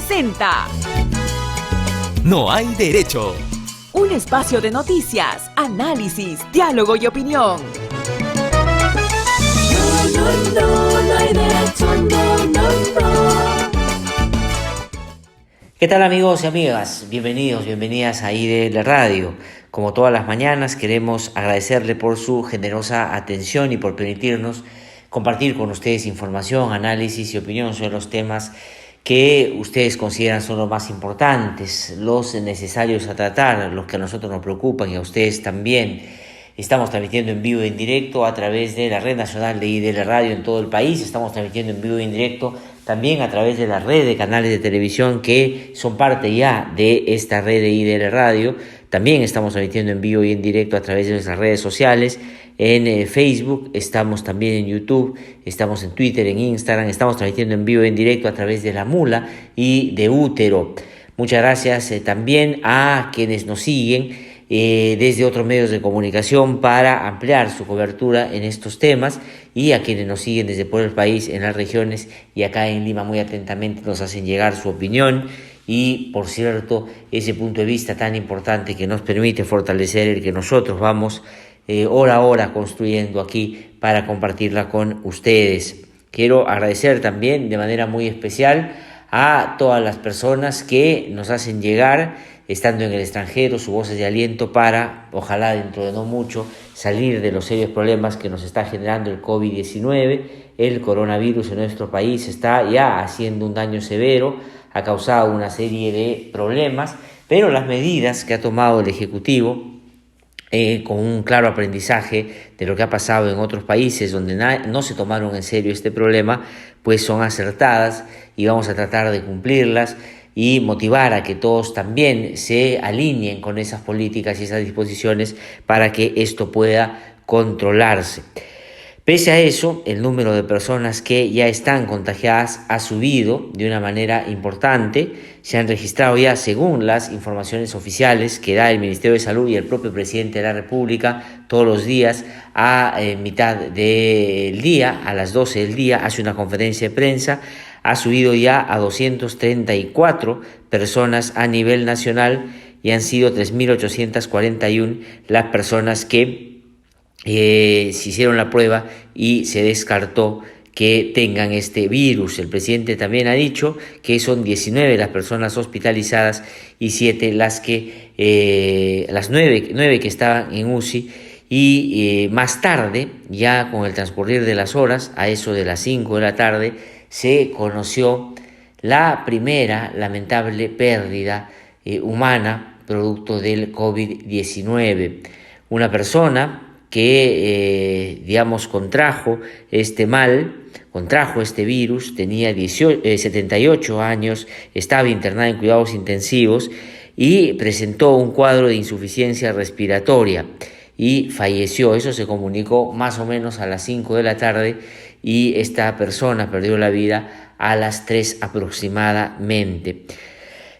presenta No hay derecho. un espacio de noticias, análisis, diálogo y opinión. No hay derecho, no. ¿Qué tal, amigos y amigas? Bienvenidos, bienvenidas a IDL Radio. Como todas las mañanas, queremos agradecerle por su generosa atención y por permitirnos compartir con ustedes información, análisis y opinión sobre los temas que ustedes consideran son los más importantes, los necesarios a tratar, los que a nosotros nos preocupan y a ustedes también. Estamos transmitiendo en vivo y en directo a través de la red nacional de IDL Radio en todo el país. Estamos transmitiendo en vivo y en directo también a través de la red de canales de televisión que son parte ya de esta red de IDL Radio. También estamos transmitiendo en vivo y en directo a través de nuestras redes sociales, en Facebook, estamos también en YouTube, estamos en Twitter, en Instagram, estamos transmitiendo en vivo y en directo a través de La Mula y de Útero. Muchas gracias también a quienes nos siguen desde otros medios de comunicación para ampliar su cobertura en estos temas, y a quienes nos siguen desde por el país, en las regiones y acá en Lima muy atentamente nos hacen llegar su opinión y, por cierto, ese punto de vista tan importante que nos permite fortalecer el que nosotros vamos hora a hora construyendo aquí para compartirla con ustedes. Quiero agradecer también de manera muy especial a todas las personas que nos hacen llegar, estando en el extranjero, sus voces de aliento para, ojalá dentro de no mucho, salir de los serios problemas que nos está generando el COVID-19. El coronavirus en nuestro país está ya haciendo un daño severo, ha causado una serie de problemas, pero las medidas que ha tomado el Ejecutivo, con un claro aprendizaje de lo que ha pasado en otros países donde no se tomaron en serio este problema, pues son acertadas y vamos a tratar de cumplirlas y motivar a que todos también se alineen con esas políticas y esas disposiciones para que esto pueda controlarse. Pese a eso, el número de personas que ya están contagiadas ha subido de una manera importante. Se han registrado ya, según las informaciones oficiales que da el Ministerio de Salud y el propio presidente de la República, todos los días a mitad del día, a las 12 del día, hace una conferencia de prensa. Ha subido ya a 234 personas a nivel nacional y han sido 3.841 las personas que se hicieron la prueba y se descartó que tengan este virus. El presidente también ha dicho que son 19 las personas hospitalizadas y 7 las nueve que estaban en UCI. Y más tarde, ya con el transcurrir de las horas, a eso de las 5 de la tarde, se conoció la primera lamentable pérdida humana producto del COVID-19. Una persona que, contrajo este virus, tenía 78 años, estaba internada en cuidados intensivos y presentó un cuadro de insuficiencia respiratoria y falleció. Eso se comunicó más o menos a las 5 de la tarde y esta persona perdió la vida a las 3 aproximadamente.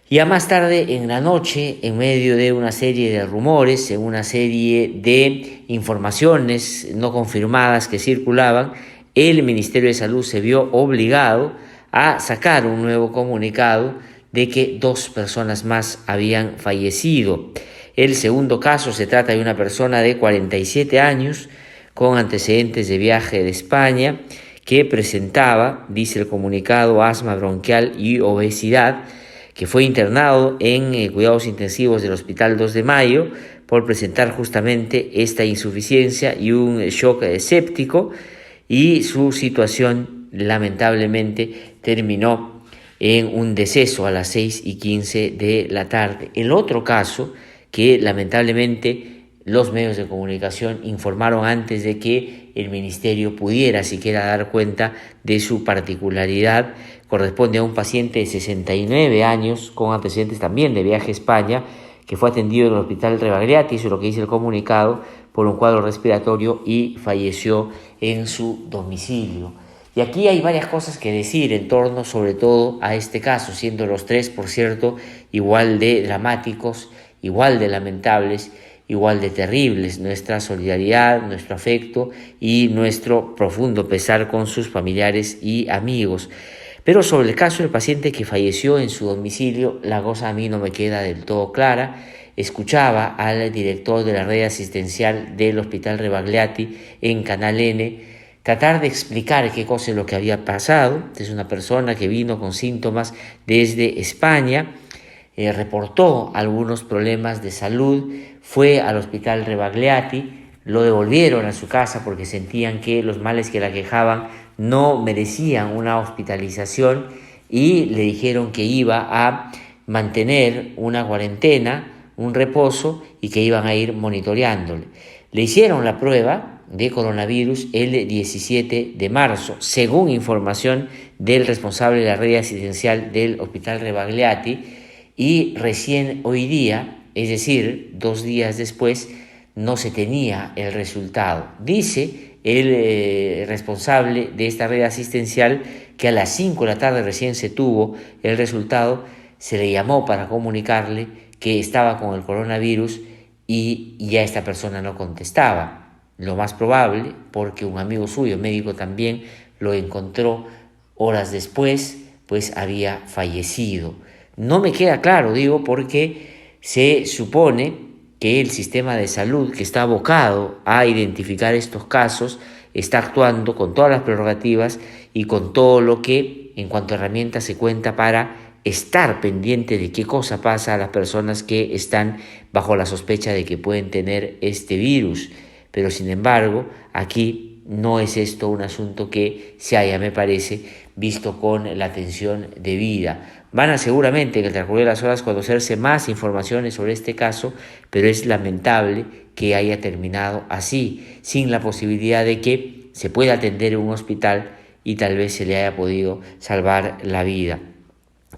Ya más tarde en la noche, en medio de una serie de rumores, en una serie de informaciones no confirmadas que circulaban, el Ministerio de Salud se vio obligado a sacar un nuevo comunicado de que 2 personas más habían fallecido. El segundo caso se trata de una persona de 47 años con antecedentes de viaje de España que presentaba, dice el comunicado, asma bronquial y obesidad, que fue internado en cuidados intensivos del Hospital 2 de Mayo por presentar justamente esta insuficiencia y un shock séptico, y su situación lamentablemente terminó en un deceso a las 6:15 de la tarde. El otro caso que lamentablemente los medios de comunicación informaron antes de que el ministerio pudiera siquiera dar cuenta de su particularidad, corresponde a un paciente de 69 años con antecedentes también de viaje a España, que fue atendido en el Hospital Rebagliati, eso es lo que dice el comunicado, por un cuadro respiratorio y falleció en su domicilio. Y aquí hay varias cosas que decir en torno sobre todo a este caso, siendo los 3, por cierto, igual de dramáticos, igual de lamentables, igual de terribles. Nuestra solidaridad, nuestro afecto y nuestro profundo pesar con sus familiares y amigos. Pero sobre el caso del paciente que falleció en su domicilio, la cosa a mí no me queda del todo clara. Escuchaba al director de la red asistencial del Hospital Rebagliati en Canal N tratar de explicar qué cosa es lo que había pasado. Es una persona que vino con síntomas desde España, reportó algunos problemas de salud, fue al Hospital Rebagliati, lo devolvieron a su casa porque sentían que los males que la quejaban no merecían una hospitalización y le dijeron que iba a mantener una cuarentena, un reposo y que iban a ir monitoreándole. Le hicieron la prueba de coronavirus el 17 de marzo, según información del responsable de la red asistencial del Hospital Rebagliati, y recién hoy día, es decir, 2 días después, no se tenía el resultado. Dice el responsable de esta red asistencial que a las 5 de la tarde recién se tuvo el resultado, se le llamó para comunicarle que estaba con el coronavirus y ya esta persona no contestaba. Lo más probable, porque un amigo suyo, médico también, lo encontró horas después, pues había fallecido. No me queda claro, digo, porque se supone que el sistema de salud, que está abocado a identificar estos casos, está actuando con todas las prerrogativas y con todo lo que en cuanto a herramientas se cuenta para estar pendiente de qué cosa pasa a las personas que están bajo la sospecha de que pueden tener este virus. Pero sin embargo, aquí no es esto un asunto que se haya, me parece, visto con la atención debida. Van a seguramente en el transcurrir de las horas conocerse más informaciones sobre este caso, pero es lamentable que haya terminado así, sin la posibilidad de que se pueda atender en un hospital y tal vez se le haya podido salvar la vida.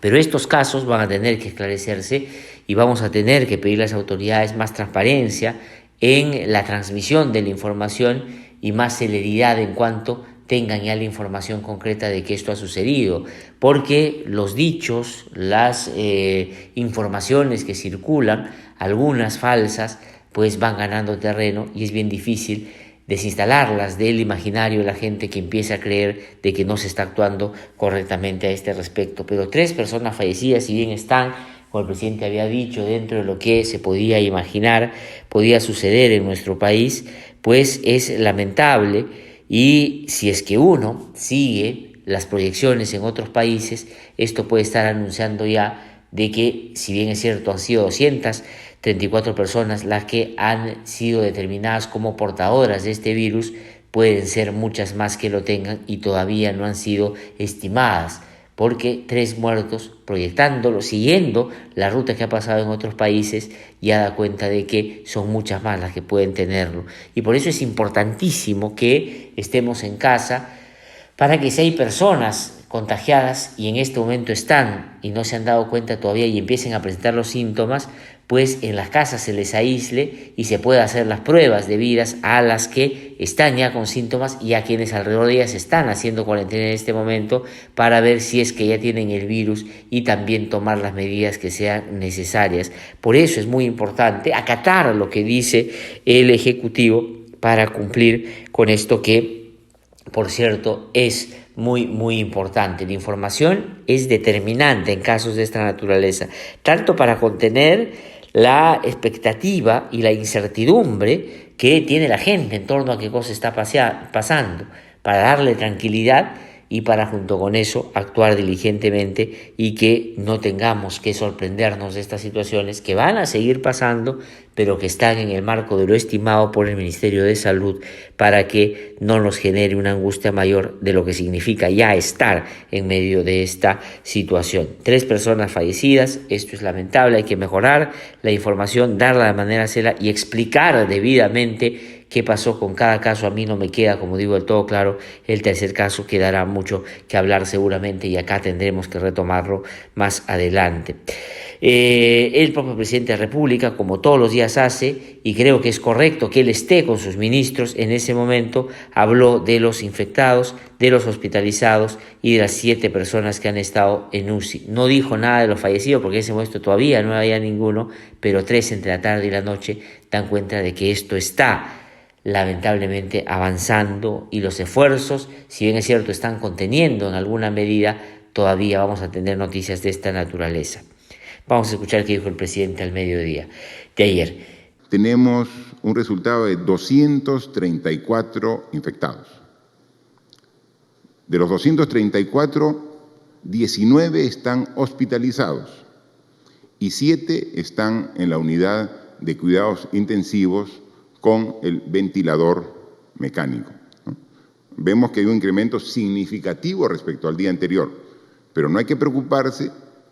Pero estos casos van a tener que esclarecerse y vamos a tener que pedir a las autoridades más transparencia en la transmisión de la información y más celeridad en cuanto tengan ya la información concreta de que esto ha sucedido, porque los dichos, las informaciones que circulan, algunas falsas, pues van ganando terreno y es bien difícil desinstalarlas del imaginario de la gente que empieza a creer de que no se está actuando correctamente a este respecto. Pero 3 personas fallecidas, si bien están, como el presidente había dicho, dentro de lo que se podía imaginar, podía suceder en nuestro país, pues es lamentable. Y si es que uno sigue las proyecciones en otros países, esto puede estar anunciando ya de que, si bien es cierto, han sido 234 personas las que han sido determinadas como portadoras de este virus, pueden ser muchas más que lo tengan y todavía no han sido estimadas, porque 3 muertos, proyectándolo, siguiendo la ruta que ha pasado en otros países, ya da cuenta de que son muchas más las que pueden tenerlo. Y por eso es importantísimo que estemos en casa, para que si hay personas contagiadas y en este momento están y no se han dado cuenta todavía y empiecen a presentar los síntomas, pues en las casas se les aísle y se pueda hacer las pruebas debidas a las que están ya con síntomas y a quienes alrededor de ellas están haciendo cuarentena en este momento, para ver si es que ya tienen el virus y también tomar las medidas que sean necesarias. Por eso es muy importante acatar lo que dice el Ejecutivo para cumplir con esto que, por cierto, es muy importante. La información es determinante en casos de esta naturaleza, tanto para contener la expectativa y la incertidumbre que tiene la gente en torno a qué cosa está pasando, para darle tranquilidad y para, junto con eso, actuar diligentemente y que no tengamos que sorprendernos de estas situaciones que van a seguir pasando, pero que están en el marco de lo estimado por el Ministerio de Salud, para que no nos genere una angustia mayor de lo que significa ya estar en medio de esta situación. 3 personas fallecidas, esto es lamentable, hay que mejorar la información, darla de manera clara y explicar debidamente qué pasó con cada caso. A mí no me queda, como digo, del todo claro. El tercer caso quedará mucho que hablar seguramente y acá tendremos que retomarlo más adelante. El propio presidente de la República, como todos los días hace, y creo que es correcto que él esté con sus ministros en ese momento, habló de los infectados, de los hospitalizados y de las 7 personas que han estado en UCI. No dijo nada de los fallecidos porque en ese momento todavía no había ninguno, pero 3 entre la tarde y la noche dan cuenta de que esto está lamentablemente avanzando y los esfuerzos, si bien es cierto, están conteniendo en alguna medida todavía vamos a tener noticias de esta naturaleza. Vamos a escuchar qué dijo el presidente al mediodía de ayer. Tenemos un resultado de 234 infectados. De los 234, 19 están hospitalizados y 7 están en la unidad de cuidados intensivos con el ventilador mecánico. Vemos que hay un incremento significativo respecto al día anterior, pero no hay que preocuparse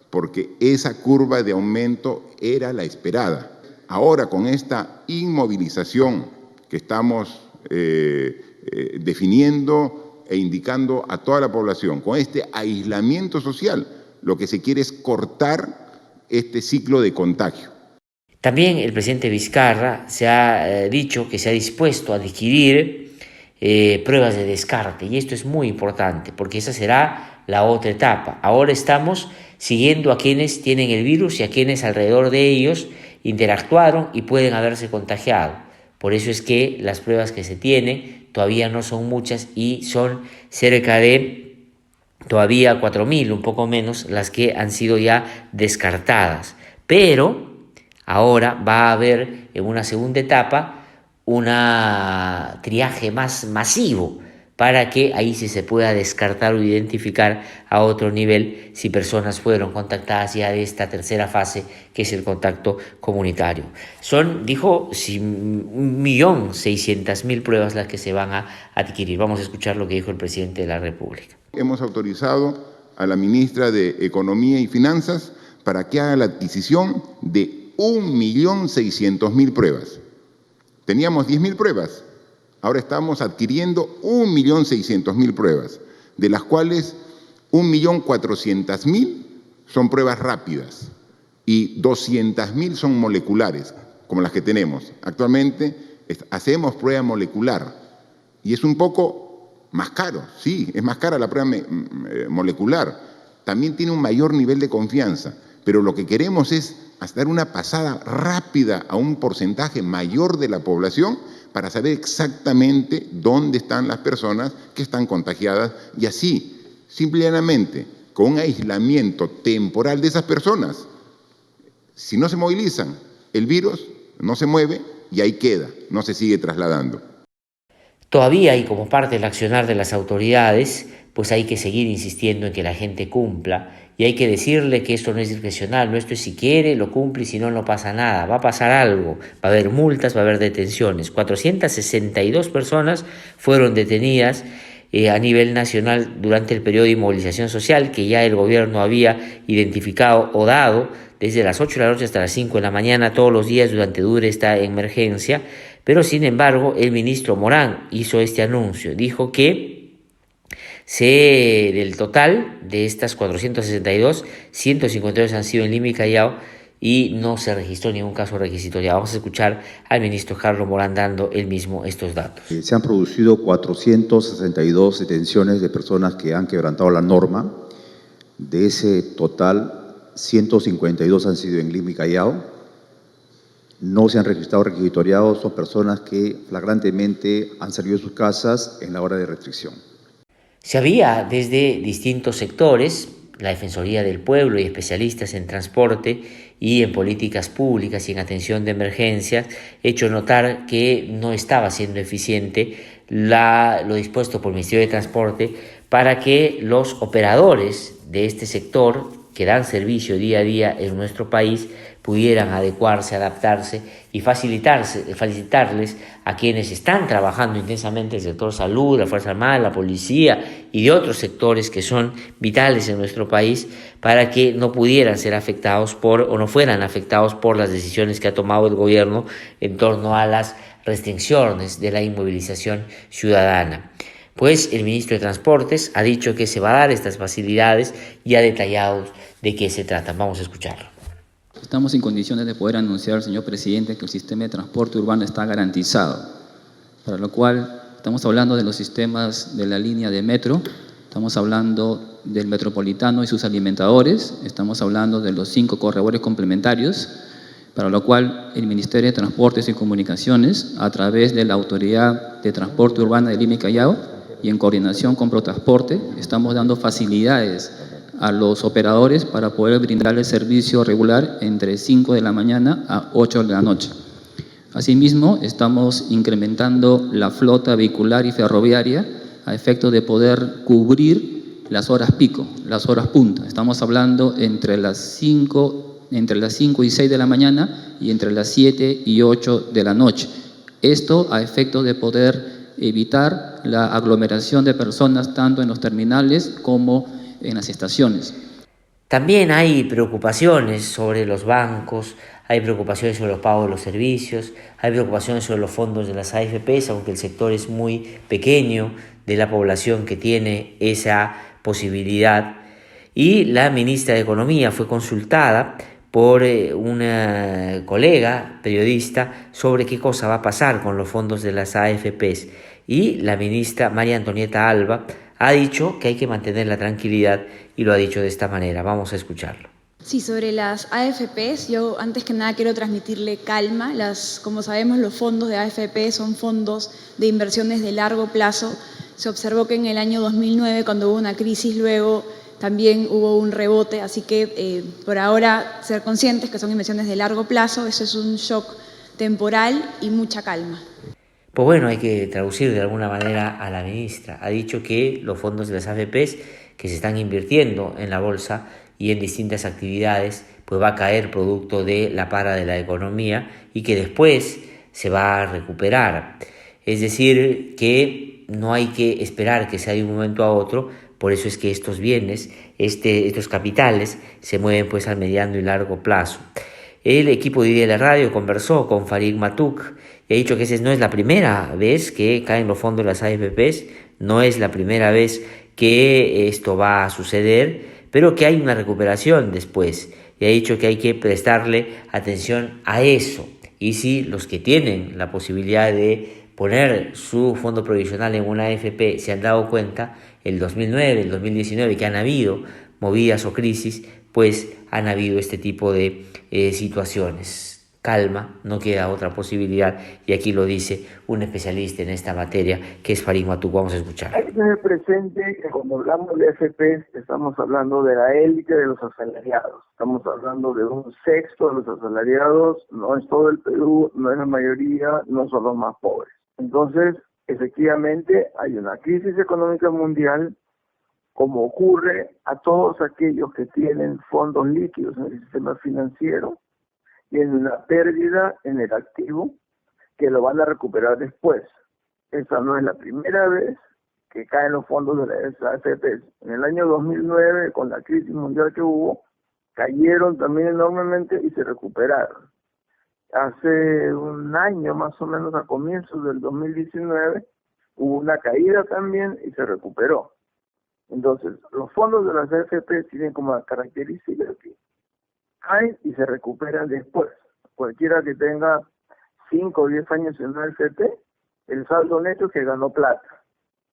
porque esa curva de aumento era la esperada. Ahora, con esta inmovilización que estamos definiendo e indicando a toda la población, con este aislamiento social, lo que se quiere es cortar este ciclo de contagio. También el presidente Vizcarra se ha dicho que se ha dispuesto a adquirir pruebas de descarte, y esto es muy importante porque esa será la otra etapa. Ahora estamos siguiendo a quienes tienen el virus y a quienes alrededor de ellos interactuaron y pueden haberse contagiado. Por eso es que las pruebas que se tienen todavía no son muchas y son cerca de todavía 4.000, un poco menos, las que han sido ya descartadas. Pero ahora va a haber en una segunda etapa un triaje más masivo para que ahí sí se pueda descartar o identificar a otro nivel si personas fueron contactadas ya de esta tercera fase, que es el contacto comunitario. Son, dijo, 1.600.000 pruebas las que se van a adquirir. Vamos a escuchar lo que dijo el presidente de la República. Hemos autorizado a la ministra de Economía y Finanzas para que haga la adquisición de 1.600.000 pruebas. Teníamos 10.000 pruebas, ahora estamos adquiriendo 1.600.000 pruebas, de las cuales 1.400.000 son pruebas rápidas y 200.000 son moleculares, como las que tenemos. Actualmente hacemos prueba molecular y es un poco más caro, sí, es más cara la prueba molecular. También tiene un mayor nivel de confianza, pero lo que queremos es dar una pasada rápida a un porcentaje mayor de la población para saber exactamente dónde están las personas que están contagiadas y así, simplemente, con un aislamiento temporal de esas personas, si no se movilizan, el virus no se mueve y ahí queda, no se sigue trasladando. Todavía, y como parte del accionar de las autoridades, pues hay que seguir insistiendo en que la gente cumpla y hay que decirle que esto no es discrecional, no, esto es si quiere, lo cumple y si no, no pasa nada, va a pasar algo, va a haber multas, va a haber detenciones. 462 personas fueron detenidas a nivel nacional durante el periodo de inmovilización social que ya el gobierno había identificado o dado desde las 8 de la noche hasta las 5 de la mañana todos los días durante dure esta emergencia, pero sin embargo el ministro Morán hizo este anuncio, dijo que del total de estas 462, 152 han sido en Lima y Callao y no se registró ningún caso requisitorio. Vamos a escuchar al ministro Carlos Morán dando él mismo estos datos. Se han producido 462 detenciones de personas que han quebrantado la norma. De ese total, 152 han sido en Lima y Callao. No se han registrado requisitoriados, son personas que flagrantemente han salido de sus casas en la hora de restricción. Se había desde distintos sectores, la Defensoría del Pueblo y especialistas en transporte y en políticas públicas y en atención de emergencias, hecho notar que no estaba siendo eficiente lo dispuesto por el Ministerio de Transporte para que los operadores de este sector que dan servicio día a día en nuestro país pudieran adecuarse, adaptarse y facilitarles a quienes están trabajando intensamente, el sector salud, la Fuerza Armada, la policía y de otros sectores que son vitales en nuestro país para que no pudieran ser afectados o no fueran afectados por las decisiones que ha tomado el gobierno en torno a las restricciones de la inmovilización ciudadana. Pues el ministro de Transportes ha dicho que se va a dar estas facilidades y ha detallado de qué se trata. Vamos a escucharlo. Estamos en condiciones de poder anunciar, señor presidente, que el sistema de transporte urbano está garantizado, para lo cual estamos hablando de los sistemas de la línea de metro, estamos hablando del metropolitano y sus alimentadores, estamos hablando de los 5 corredores complementarios, para lo cual el Ministerio de Transportes y Comunicaciones, a través de la Autoridad de Transporte Urbana de Lima y Callao, y en coordinación con Protransporte, estamos dando facilidades a los operadores para poder brindarles servicio regular entre 5 de la mañana a 8 de la noche. Asimismo, estamos incrementando la flota vehicular y ferroviaria a efecto de poder cubrir las horas pico, las horas punta. Estamos hablando entre las 5 y 6 de la mañana y entre las 7 y 8 de la noche. Esto a efecto de poder evitar la aglomeración de personas tanto en los terminales como en las estaciones. También hay preocupaciones sobre los bancos, hay preocupaciones sobre los pagos de los servicios, hay preocupaciones sobre los fondos de las AFPs, aunque el sector es muy pequeño de la población que tiene esa posibilidad. Y la ministra de Economía fue consultada por una colega periodista sobre qué cosa va a pasar con los fondos de las AFPs. Y la ministra María Antonieta Alba ha dicho que hay que mantener la tranquilidad y lo ha dicho de esta manera. Vamos a escucharlo. Sí, sobre las AFPs, yo antes que nada quiero transmitirle calma. Como sabemos, los fondos de AFP son fondos de inversiones de largo plazo. Se observó que en el año 2009, cuando hubo una crisis, luego también hubo un rebote, así que por ahora ser conscientes que son inversiones de largo plazo, eso es un shock temporal y mucha calma. Pues bueno, hay que traducir de alguna manera a la ministra. Ha dicho que los fondos de las AFPs que se están invirtiendo en la bolsa y en distintas actividades, pues va a caer producto de la para de la economía y que después se va a recuperar. Es decir, que no hay que esperar que sea de un momento a otro. Por eso es que estos bienes, estos capitales, se mueven pues al mediano y largo plazo. El equipo de IDL Radio conversó con Farid Matuk y ha dicho que esa no es la primera vez que caen los fondos de las AFPs, no es la primera vez que esto va a suceder, pero que hay una recuperación después. Y ha dicho que hay que prestarle atención a eso. Y si los que tienen la posibilidad de poner su fondo provisional en una AFP se han dado cuenta, el 2009, el 2019, que han habido movidas o crisis, pues han habido este tipo de situaciones. Calma, no queda otra posibilidad, y aquí lo dice un especialista en esta materia, que es Farid Matuk. Vamos a escuchar. Hay que tener presente que cuando hablamos de AFP estamos hablando de la élite de los asalariados. Estamos hablando de un sexto de los asalariados, no es todo el Perú, no es la mayoría, no son los más pobres. Entonces, efectivamente, hay una crisis económica mundial, como ocurre a todos aquellos que tienen fondos líquidos en el sistema financiero, y en una pérdida en el activo que lo van a recuperar después. Esa no es la primera vez que caen los fondos de las AFP. En el año 2009, con la crisis mundial que hubo, cayeron también enormemente y se recuperaron. Hace un año, más o menos a comienzos del 2019, hubo una caída también y se recuperó. Entonces, los fondos de las AFP tienen como característica que caen y se recuperan después. Cualquiera que tenga 5 o 10 años en una AFP, el saldo neto es que ganó plata.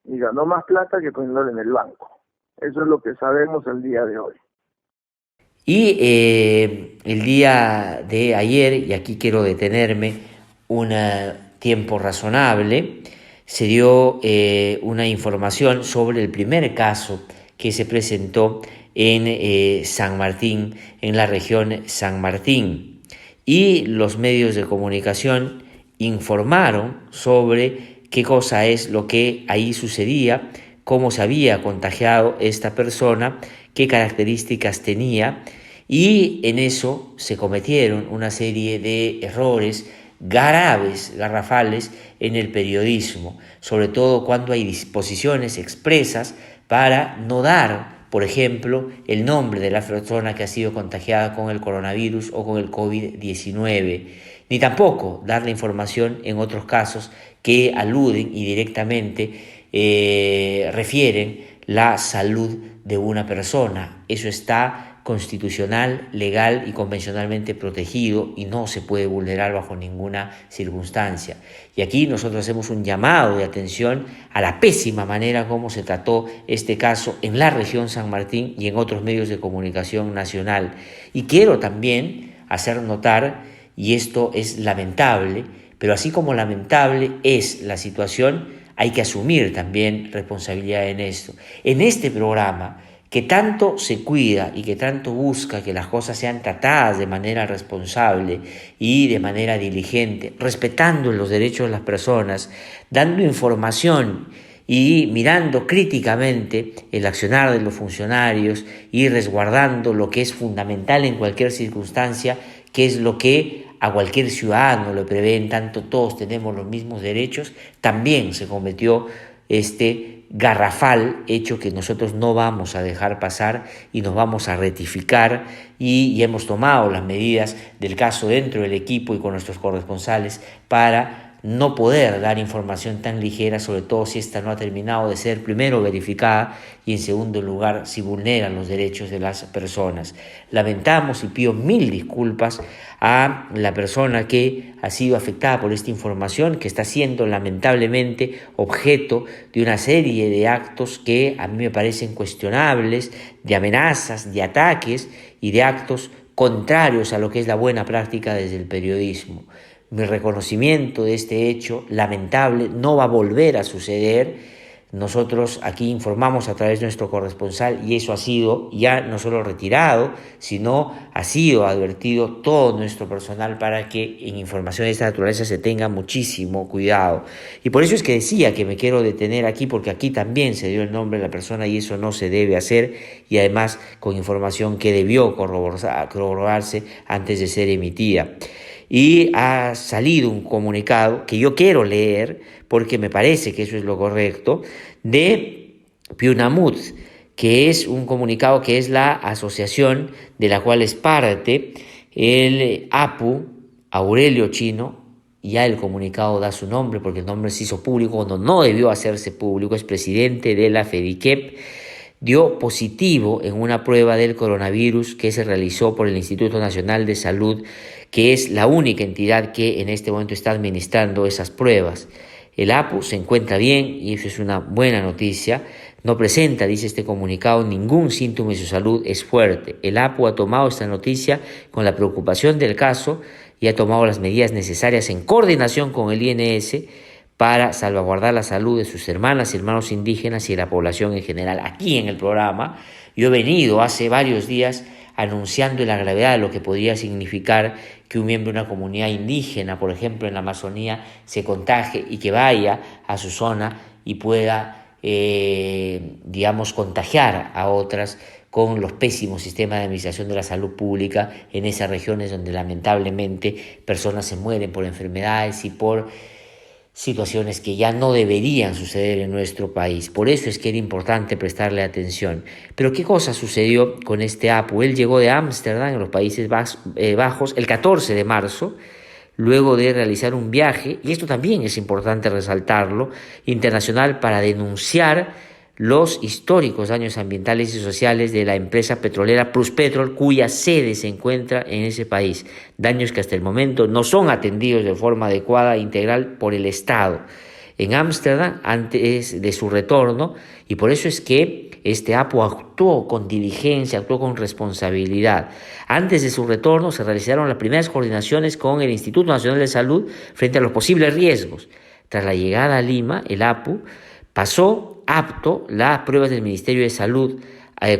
Y ganó más plata que poniéndolo en el banco. Eso es lo que sabemos el día de hoy. Y el día de ayer, y aquí quiero detenerme un tiempo razonable, se dio una información sobre el primer caso que se presentó en San Martín, en la región San Martín. Y los medios de comunicación informaron sobre qué cosa es lo que ahí sucedía, cómo se había contagiado esta persona, qué características tenía, y en eso se cometieron una serie de errores graves, garrafales en el periodismo, sobre todo cuando hay disposiciones expresas para no dar, por ejemplo, el nombre de la persona que ha sido contagiada con el coronavirus o con el COVID-19, ni tampoco dar la información en otros casos que aluden y directamente refieren la salud de una persona. Eso está constitucional, legal y convencionalmente protegido y no se puede vulnerar bajo ninguna circunstancia. Y aquí nosotros hacemos un llamado de atención a la pésima manera como se trató este caso en la región San Martín y en otros medios de comunicación nacional. Y quiero también hacer notar, y esto es lamentable, pero así como lamentable es la situación, hay que asumir también responsabilidad en esto. En este programa, que tanto se cuida y que tanto busca que las cosas sean tratadas de manera responsable y de manera diligente, respetando los derechos de las personas, dando información y mirando críticamente el accionar de los funcionarios y resguardando lo que es fundamental en cualquier circunstancia, que es lo que a cualquier ciudadano le prevé, en tanto todos tenemos los mismos derechos, también se cometió este garrafal hecho que nosotros no vamos a dejar pasar y nos vamos a rectificar y hemos tomado las medidas del caso dentro del equipo y con nuestros corresponsales para no poder dar información tan ligera, sobre todo si esta no ha terminado de ser primero verificada y en segundo lugar si vulneran los derechos de las personas. Lamentamos y pido 1000 disculpas a la persona que ha sido afectada por esta información, que está siendo lamentablemente objeto de una serie de actos que a mí me parecen cuestionables, de amenazas, de ataques y de actos contrarios a lo que es la buena práctica desde el periodismo. Mi reconocimiento de este hecho lamentable no va a volver a suceder. Nosotros aquí informamos a través de nuestro corresponsal y eso ha sido ya no solo retirado, sino ha sido advertido todo nuestro personal para que en información de esta naturaleza se tenga muchísimo cuidado. Y por eso es que decía que me quiero detener aquí, porque aquí también se dio el nombre de la persona y eso no se debe hacer, y además con información que debió corroborarse antes de ser emitida. Y ha salido un comunicado que yo quiero leer porque me parece que eso es lo correcto, de Piunamut, que es un comunicado que es la asociación de la cual es parte el APU, Aurelio Chino. Ya el comunicado da su nombre porque el nombre se hizo público cuando no debió hacerse público, es presidente de la FEDICEP. Dio positivo en una prueba del coronavirus que se realizó por el Instituto Nacional de Salud, que es la única entidad que en este momento está administrando esas pruebas. El APU se encuentra bien y eso es una buena noticia. No presenta, dice este comunicado, ningún síntoma de su salud es fuerte. El APU ha tomado esta noticia con la preocupación del caso y ha tomado las medidas necesarias en coordinación con el INS para salvaguardar la salud de sus hermanas y hermanos indígenas y de la población en general. Aquí en el programa yo he venido hace varios días anunciando la gravedad de lo que podría significar que un miembro de una comunidad indígena, por ejemplo en la Amazonía, se contagie y que vaya a su zona y pueda, contagiar a otras con los pésimos sistemas de administración de la salud pública en esas regiones donde lamentablemente personas se mueren por enfermedades y por situaciones que ya no deberían suceder en nuestro país. Por eso es que era importante prestarle atención. Pero ¿qué cosa sucedió con este APU? Él llegó de Ámsterdam, en los Países Bajos, el 14 de marzo, luego de realizar un viaje, y esto también es importante resaltarlo, internacional para denunciar los históricos daños ambientales y sociales de la empresa petrolera Pluspetrol, cuya sede se encuentra en ese país. Daños que hasta el momento no son atendidos de forma adecuada e integral por el Estado en Ámsterdam antes de su retorno, y por eso es que este APU actuó con diligencia, actuó con responsabilidad. Antes de su retorno se realizaron las primeras coordinaciones con el Instituto Nacional de Salud frente a los posibles riesgos. Tras la llegada a Lima, el APU pasó apto las pruebas del Ministerio de Salud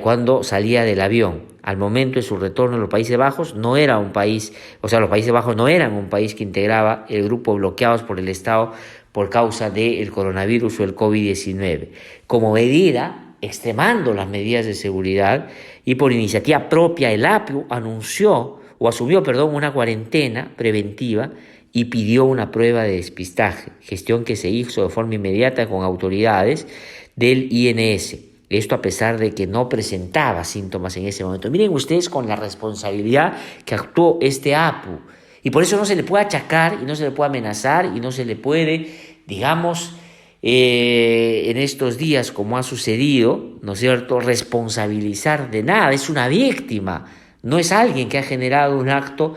cuando salía del avión. Al momento de su retorno a los Países Bajos, no era un país, los Países Bajos no eran un país que integraba el grupo bloqueados por el Estado por causa del coronavirus o el COVID-19. Como medida, extremando las medidas de seguridad y por iniciativa propia, el APU asumió una cuarentena preventiva y pidió una prueba de despistaje, gestión que se hizo de forma inmediata con autoridades del INS. Esto a pesar de que no presentaba síntomas en ese momento. Miren ustedes con la responsabilidad que actuó este APU. Y por eso no se le puede achacar y no se le puede amenazar y no se le puede, en estos días como ha sucedido, ¿no es cierto?, responsabilizar de nada. Es una víctima, no es alguien que ha generado un acto,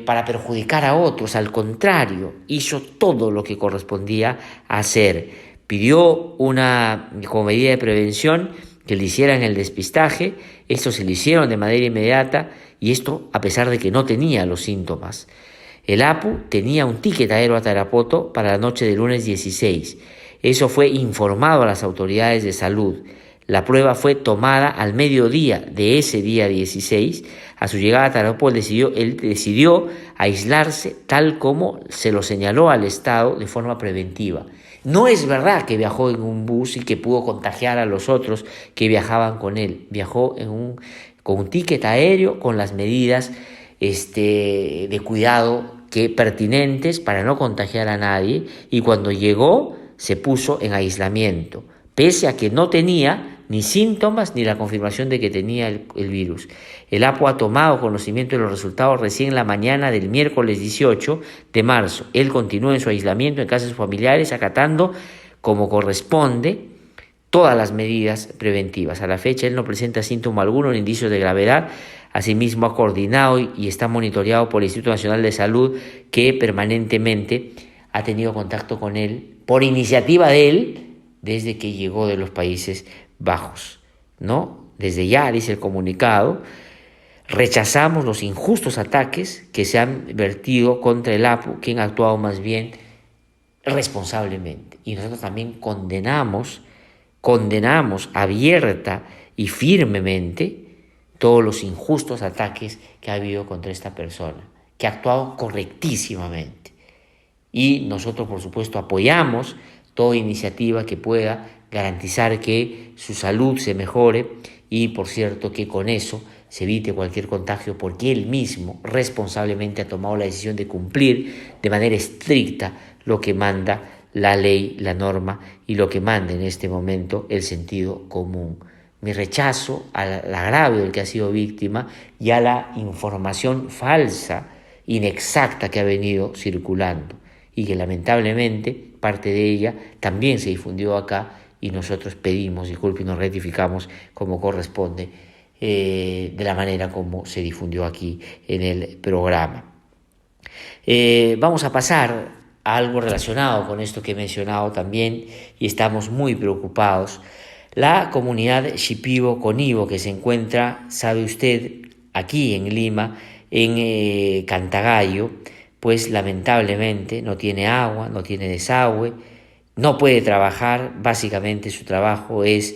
para perjudicar a otros. Al contrario, hizo todo lo que correspondía hacer. Pidió como medida de prevención que le hicieran el despistaje. Esto se le hicieron de manera inmediata y esto a pesar de que no tenía los síntomas. El APU tenía un ticket aéreo a Tarapoto para la noche del lunes 16. Eso fue informado a las autoridades de salud. La prueba fue tomada al mediodía de ese día 16. A su llegada a Tarapoto, él decidió aislarse tal como se lo señaló al Estado de forma preventiva. No es verdad que viajó en un bus y que pudo contagiar a los otros que viajaban con él. Viajó con un ticket aéreo con las medidas de cuidado pertinentes para no contagiar a nadie, y cuando llegó se puso en aislamiento, pese a que no tenía ni síntomas ni la confirmación de que tenía el virus. El APO ha tomado conocimiento de los resultados recién en la mañana del miércoles 18 de marzo. Él continúa en su aislamiento en casa de sus familiares, acatando como corresponde todas las medidas preventivas. A la fecha él no presenta síntoma alguno ni indicios de gravedad. Asimismo ha coordinado y está monitoreado por el Instituto Nacional de Salud, que permanentemente ha tenido contacto con él por iniciativa de él desde que llegó de los Países Bajos, ¿no? Desde ya, dice el comunicado, rechazamos los injustos ataques que se han vertido contra el APU, quien ha actuado más bien responsablemente. Y nosotros también condenamos abierta y firmemente todos los injustos ataques que ha habido contra esta persona, que ha actuado correctísimamente. Y nosotros, por supuesto, apoyamos toda iniciativa que pueda garantizar que su salud se mejore y, por cierto, que con eso se evite cualquier contagio, porque él mismo responsablemente ha tomado la decisión de cumplir de manera estricta lo que manda la ley, la norma y lo que manda en este momento el sentido común. Mi rechazo al agravio del que ha sido víctima y a la información falsa, inexacta que ha venido circulando y que lamentablemente parte de ella también se difundió acá, y nosotros pedimos disculpas y nos rectificamos como corresponde de la manera como se difundió aquí en el programa. Vamos a pasar a algo relacionado con esto que he mencionado también, y estamos muy preocupados. La comunidad Shipibo Conibo, que se encuentra, sabe usted, aquí en Lima, en Cantagallo, pues lamentablemente no tiene agua, no tiene desagüe, no puede trabajar. Básicamente su trabajo es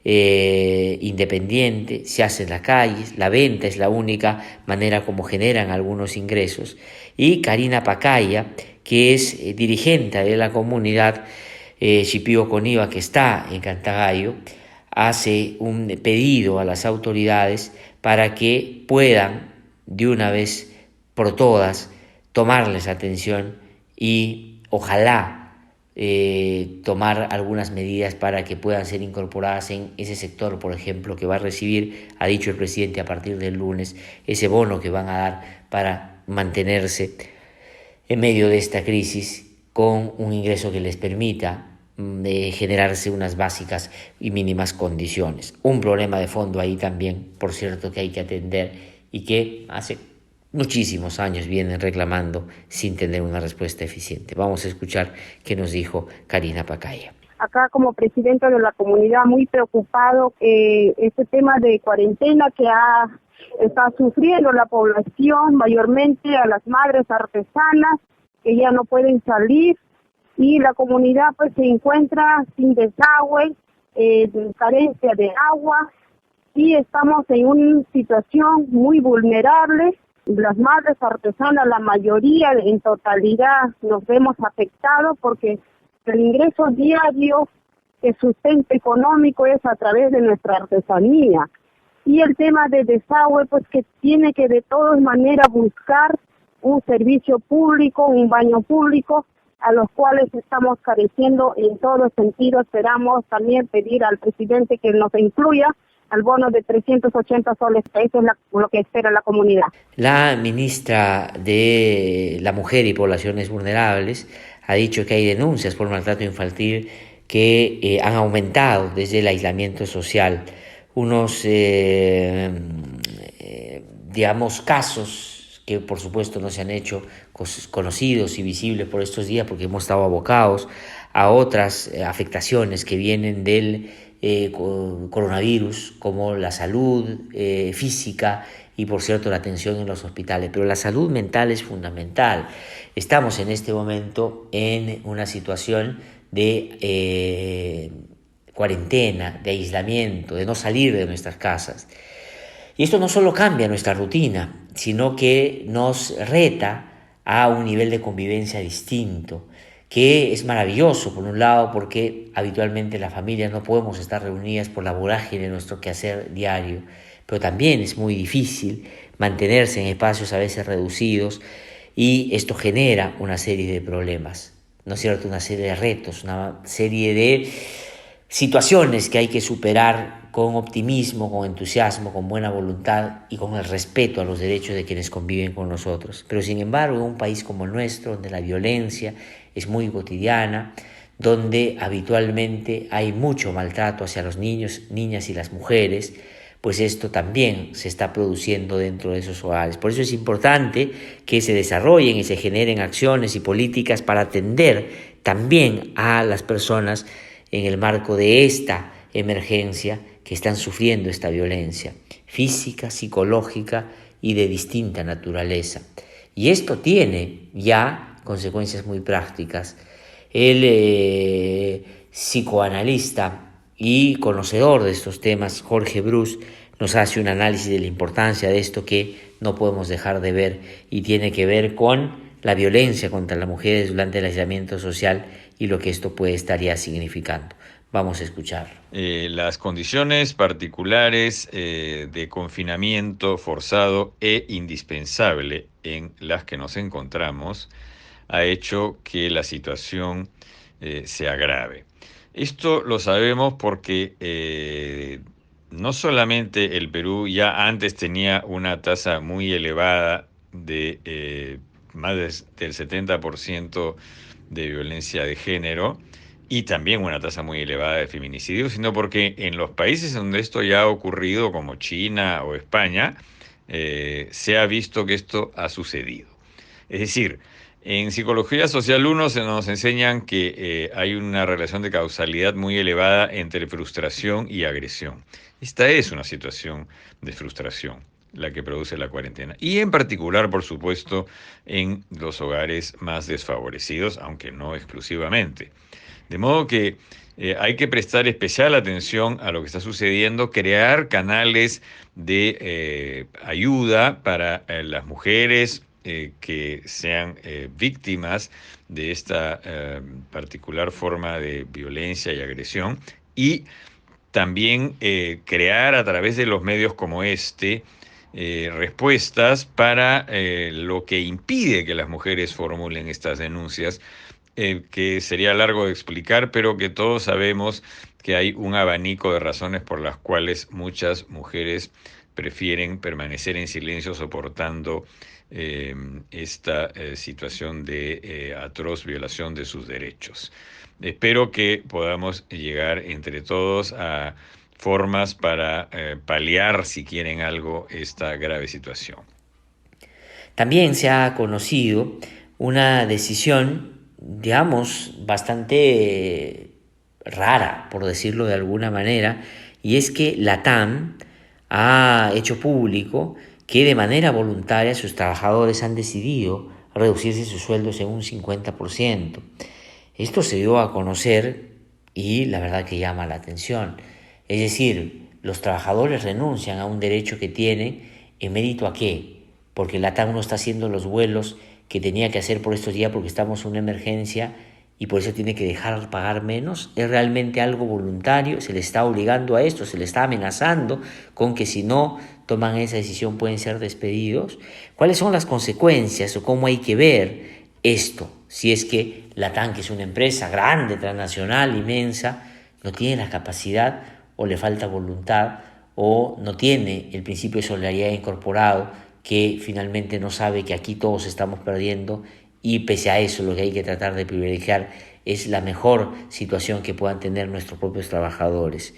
independiente, se hace en las calles, la venta es la única manera como generan algunos ingresos. Y Karina Pacaya, que es dirigente de la comunidad Shipibo Conibo, que está en Cantagallo, hace un pedido a las autoridades para que puedan de una vez por todas tomarles atención y ojalá tomar algunas medidas para que puedan ser incorporadas en ese sector, por ejemplo, que va a recibir, ha dicho el presidente, a partir del lunes, ese bono que van a dar para mantenerse en medio de esta crisis con un ingreso que les permita generarse unas básicas y mínimas condiciones. Un problema de fondo ahí también, por cierto, que hay que atender y que hace muchísimos años vienen reclamando sin tener una respuesta eficiente. Vamos a escuchar qué nos dijo Karina Pacaya. Acá como presidenta de la comunidad, muy preocupado que este tema de cuarentena que está sufriendo la población, mayormente a las madres artesanas que ya no pueden salir, y la comunidad pues se encuentra sin desagüe, carencia de agua, y estamos en una situación muy vulnerable. Las madres artesanas, la mayoría en totalidad nos vemos afectados porque el ingreso diario, el sustento económico es a través de nuestra artesanía. Y el tema de desagüe, pues que tiene que de todas maneras buscar un servicio público, un baño público, a los cuales estamos careciendo en todo sentido. Esperamos también pedir al presidente que nos incluya al bono de 380 soles, eso es lo que espera la comunidad. La ministra de la Mujer y Poblaciones Vulnerables ha dicho que hay denuncias por maltrato infantil que han aumentado desde el aislamiento social. Unos, casos que por supuesto no se han hecho conocidos y visibles por estos días porque hemos estado abocados a otras afectaciones que vienen del coronavirus, como la salud física y, por cierto, la atención en los hospitales. Pero la salud mental es fundamental. Estamos en este momento en una situación de cuarentena, de aislamiento, de no salir de nuestras casas. Y esto no solo cambia nuestra rutina, sino que nos reta a un nivel de convivencia distinto, que es maravilloso, por un lado, porque habitualmente las familias no podemos estar reunidas por la vorágine de nuestro quehacer diario, pero también es muy difícil mantenerse en espacios a veces reducidos, y esto genera una serie de problemas, ¿no es cierto? Una serie de retos, una serie de situaciones que hay que superar con optimismo, con entusiasmo, con buena voluntad y con el respeto a los derechos de quienes conviven con nosotros. Pero sin embargo, en un país como el nuestro, donde la violencia es muy cotidiana, donde habitualmente hay mucho maltrato hacia los niños, niñas y las mujeres, pues esto también se está produciendo dentro de esos hogares. Por eso es importante que se desarrollen y se generen acciones y políticas para atender también a las personas en el marco de esta emergencia que están sufriendo esta violencia física, psicológica y de distinta naturaleza. Y esto tiene ya consecuencias muy prácticas. El psicoanalista y conocedor de estos temas, Jorge Bruce, nos hace un análisis de la importancia de esto que no podemos dejar de ver, y tiene que ver con la violencia contra las mujeres durante el aislamiento social y lo que esto puede estar ya significando. Vamos a escuchar. Las condiciones particulares de confinamiento forzado e indispensable en las que nos encontramos ha hecho que la situación se agrave. Esto lo sabemos porque no solamente el Perú ya antes tenía una tasa muy elevada de más del 70% de violencia de género, y también una tasa muy elevada de feminicidio, sino porque en los países donde esto ya ha ocurrido, como China o España, se ha visto que esto ha sucedido. Es decir, en Psicología Social 1 se nos enseñan que hay una relación de causalidad muy elevada entre frustración y agresión. Esta es una situación de frustración la que produce la cuarentena, y en particular, por supuesto, en los hogares más desfavorecidos, aunque no exclusivamente. De modo que hay que prestar especial atención a lo que está sucediendo, crear canales de ayuda para las mujeres que sean víctimas de esta particular forma de violencia y agresión, y también crear a través de los medios como este respuestas para lo que impide que las mujeres formulen estas denuncias, que sería largo de explicar, pero que todos sabemos que hay un abanico de razones por las cuales muchas mujeres prefieren permanecer en silencio soportando esta situación de atroz violación de sus derechos. Espero que podamos llegar entre todos a formas para paliar, si quieren algo, esta grave situación. También se ha conocido una decisión, digamos, bastante rara, por decirlo de alguna manera, y es que la TAM ha hecho público que de manera voluntaria sus trabajadores han decidido reducirse sus sueldos en un 50%. Esto se dio a conocer y la verdad que llama la atención. Es decir, los trabajadores renuncian a un derecho que tienen, ¿en mérito a qué? Porque la TAM no está haciendo los vuelos que tenía que hacer por estos días porque estamos en una emergencia y por eso tiene que dejar pagar menos. ¿Es realmente algo voluntario? ¿Se le está obligando a esto? ¿Se le está amenazando con que si no toman esa decisión pueden ser despedidos? ¿Cuáles son las consecuencias o cómo hay que ver esto? Si es que la TAM, que es una empresa grande, transnacional, inmensa, no tiene la capacidad o le falta voluntad o no tiene el principio de solidaridad incorporado, que finalmente no sabe que aquí todos estamos perdiendo, y pese a eso lo que hay que tratar de privilegiar es la mejor situación que puedan tener nuestros propios trabajadores.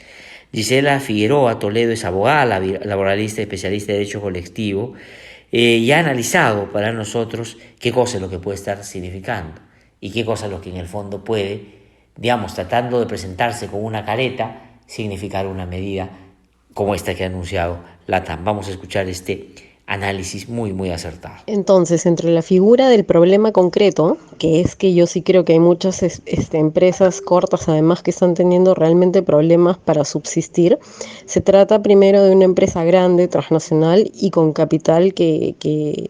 Gisela Figueroa Toledo es abogada, laboralista y especialista de derecho colectivo, y ha analizado para nosotros qué cosa es lo que puede estar significando y qué cosa es lo que en el fondo puede, digamos, tratando de presentarse con una careta, significar una medida como esta que ha anunciado la TAM. Vamos a escuchar este análisis muy, muy acertado. Entonces, entre la figura del problema concreto, que es que yo sí creo que hay muchas empresas cortas además que están teniendo realmente problemas para subsistir, se trata primero de una empresa grande, transnacional y con capital que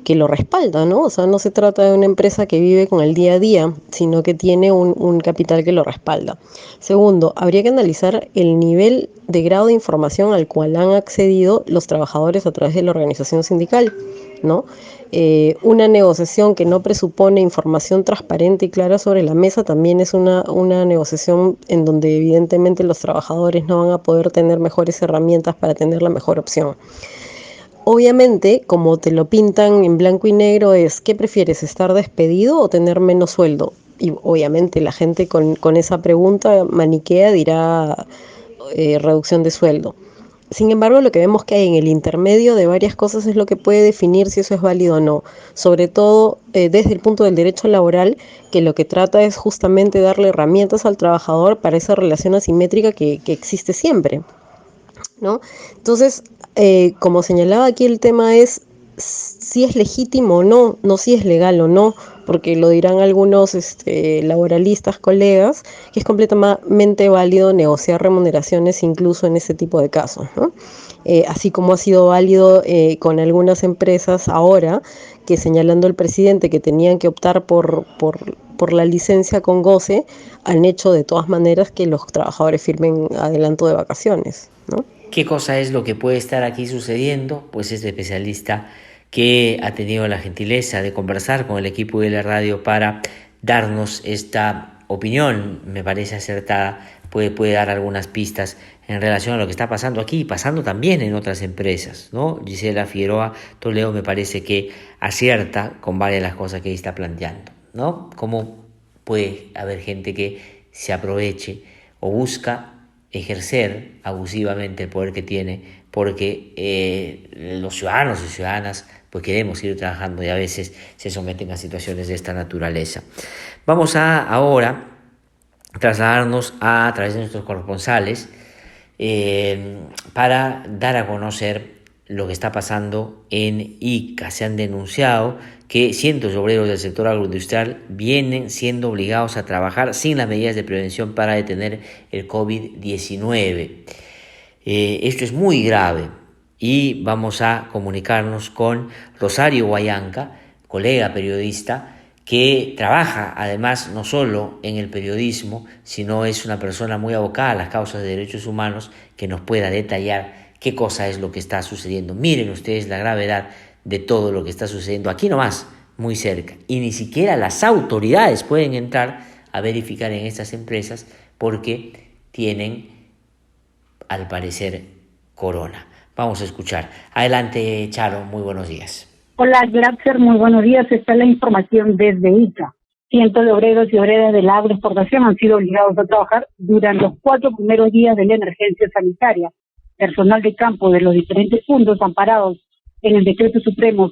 lo respalda, ¿no? O sea, no se trata de una empresa que vive con el día a día, sino que tiene un capital que lo respalda. Segundo, habría que analizar el nivel de grado de información al cual han accedido los trabajadores a través de la organización sindical, ¿no? Una negociación que no presupone información transparente y clara sobre la mesa también es una negociación en donde evidentemente los trabajadores no van a poder tener mejores herramientas para tener la mejor opción. Obviamente, como te lo pintan en blanco y negro, es ¿qué prefieres, estar despedido o tener menos sueldo? Y obviamente la gente con esa pregunta maniquea dirá reducción de sueldo. Sin embargo, lo que vemos que hay en el intermedio de varias cosas es lo que puede definir si eso es válido o no. Sobre todo desde el punto del derecho laboral, que lo que trata es justamente darle herramientas al trabajador para esa relación asimétrica que existe siempre, ¿no? Entonces, como señalaba aquí, el tema es si es legítimo o no, no si es legal o no, porque lo dirán algunos laboralistas, colegas, que es completamente válido negociar remuneraciones incluso en ese tipo de casos, ¿no? Así como ha sido válido con algunas empresas ahora, que señalando el presidente que tenían que optar por la licencia con goce, han hecho de todas maneras que los trabajadores firmen adelanto de vacaciones, ¿no? ¿Qué cosa es lo que puede estar aquí sucediendo? Pues este especialista que ha tenido la gentileza de conversar con el equipo de la radio para darnos esta opinión, me parece acertada, puede dar algunas pistas en relación a lo que está pasando aquí y pasando también en otras empresas, ¿no? Gisela Figueroa Toledo me parece que acierta con varias de las cosas que está planteando, ¿no? Cómo puede haber gente que se aproveche o busca ejercer abusivamente el poder que tiene, porque los ciudadanos y ciudadanas pues queremos ir trabajando y a veces se someten a situaciones de esta naturaleza. Vamos a ahora trasladarnos a través de nuestros corresponsales para dar a conocer lo que está pasando en Ica. Se han denunciado que cientos de obreros del sector agroindustrial vienen siendo obligados a trabajar sin las medidas de prevención para detener el COVID-19. Esto es muy grave y vamos a comunicarnos con Rosario Guayanca, colega periodista, que trabaja además no solo en el periodismo, sino es una persona muy abocada a las causas de derechos humanos, que nos pueda detallar qué cosa es lo que está sucediendo. Miren ustedes la gravedad de todo lo que está sucediendo aquí nomás, muy cerca. Y ni siquiera las autoridades pueden entrar a verificar en estas empresas porque tienen, al parecer, corona. Vamos a escuchar. Adelante, Charo, muy buenos días. Hola, Glatzer, muy buenos días. Esta es la información desde Ica. Cientos de obreros y obreras de la agroexportación han sido obligados a trabajar durante los 4 primeros días de la emergencia sanitaria. Personal de campo de los diferentes puntos amparados en el Decreto Supremo